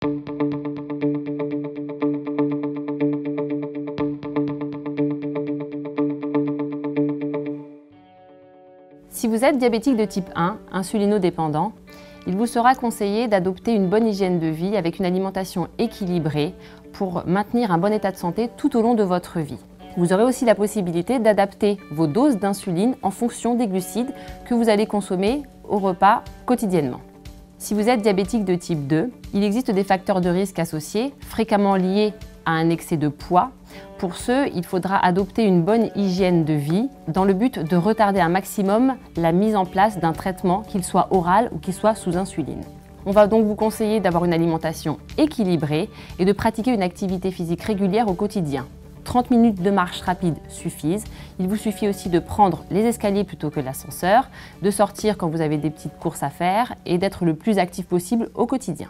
Si vous êtes diabétique de type 1, insulinodépendant, il vous sera conseillé d'adopter une bonne hygiène de vie avec une alimentation équilibrée pour maintenir un bon état de santé tout au long de votre vie. Vous aurez aussi la possibilité d'adapter vos doses d'insuline en fonction des glucides que vous allez consommer au repas quotidiennement. Si vous êtes diabétique de type 2, il existe des facteurs de risque associés, fréquemment liés à un excès de poids. Pour ce, il faudra adopter une bonne hygiène de vie dans le but de retarder un maximum la mise en place d'un traitement, qu'il soit oral ou qu'il soit sous insuline. On va donc vous conseiller d'avoir une alimentation équilibrée et de pratiquer une activité physique régulière au quotidien. 30 minutes de marche rapide suffisent. Il vous suffit aussi de prendre les escaliers plutôt que l'ascenseur, de sortir quand vous avez des petites courses à faire et d'être le plus actif possible au quotidien.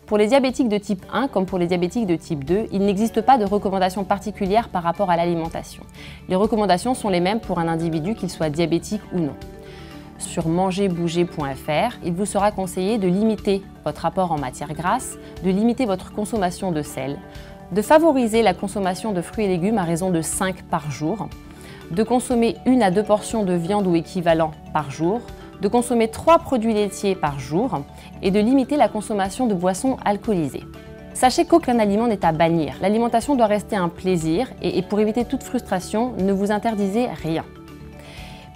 Pour les diabétiques de type 1 comme pour les diabétiques de type 2, il n'existe pas de recommandations particulières par rapport à l'alimentation. Les recommandations sont les mêmes pour un individu, qu'il soit diabétique ou non. Sur mangerbouger.fr, il vous sera conseillé de limiter votre apport en matière grasse, de limiter votre consommation de sel, de favoriser la consommation de fruits et légumes à raison de 5 par jour, de consommer 1 à 2 portions de viande ou équivalent par jour, de consommer 3 produits laitiers par jour et de limiter la consommation de boissons alcoolisées. Sachez qu'aucun aliment n'est à bannir. L'alimentation doit rester un plaisir et pour éviter toute frustration, ne vous interdisez rien.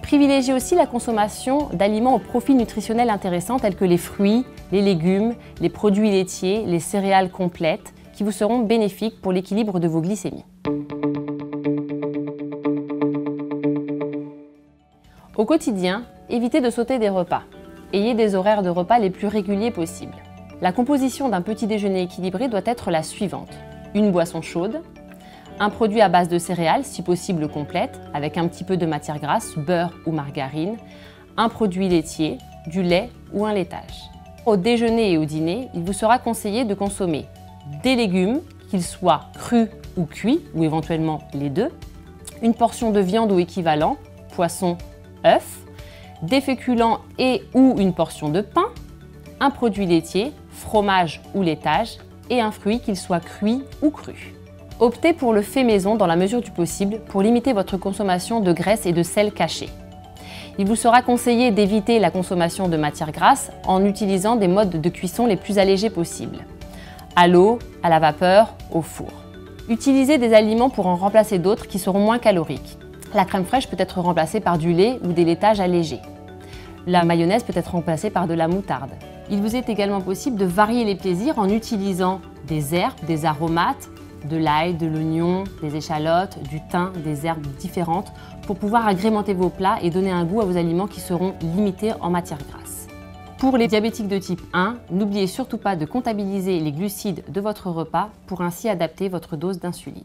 Privilégiez aussi la consommation d'aliments au profil nutritionnel intéressant tels que les fruits, les légumes, les produits laitiers, les céréales complètes qui vous seront bénéfiques pour l'équilibre de vos glycémies. Au quotidien, évitez de sauter des repas. Ayez des horaires de repas les plus réguliers possibles. La composition d'un petit déjeuner équilibré doit être la suivante. Une boisson chaude, un produit à base de céréales, si possible complète, avec un petit peu de matière grasse, beurre ou margarine, un produit laitier, du lait ou un laitage. Au déjeuner et au dîner, il vous sera conseillé de consommer des légumes, qu'ils soient crus ou cuits, ou éventuellement les deux, une portion de viande ou équivalent, poisson, œufs, des féculents et ou une portion de pain, un produit laitier, fromage ou laitage et un fruit, qu'il soit cuit ou cru. Optez pour le fait maison dans la mesure du possible pour limiter votre consommation de graisse et de sel cachés. Il vous sera conseillé d'éviter la consommation de matières grasses en utilisant des modes de cuisson les plus allégés possibles. À l'eau, à la vapeur, au four. Utilisez des aliments pour en remplacer d'autres qui seront moins caloriques. La crème fraîche peut être remplacée par du lait ou des laitages allégés. La mayonnaise peut être remplacée par de la moutarde. Il vous est également possible de varier les plaisirs en utilisant des herbes, des aromates, de l'ail, de l'oignon, des échalotes, du thym, des herbes différentes pour pouvoir agrémenter vos plats et donner un goût à vos aliments qui seront limités en matière grasse. Pour les diabétiques de type 1, n'oubliez surtout pas de comptabiliser les glucides de votre repas pour ainsi adapter votre dose d'insuline.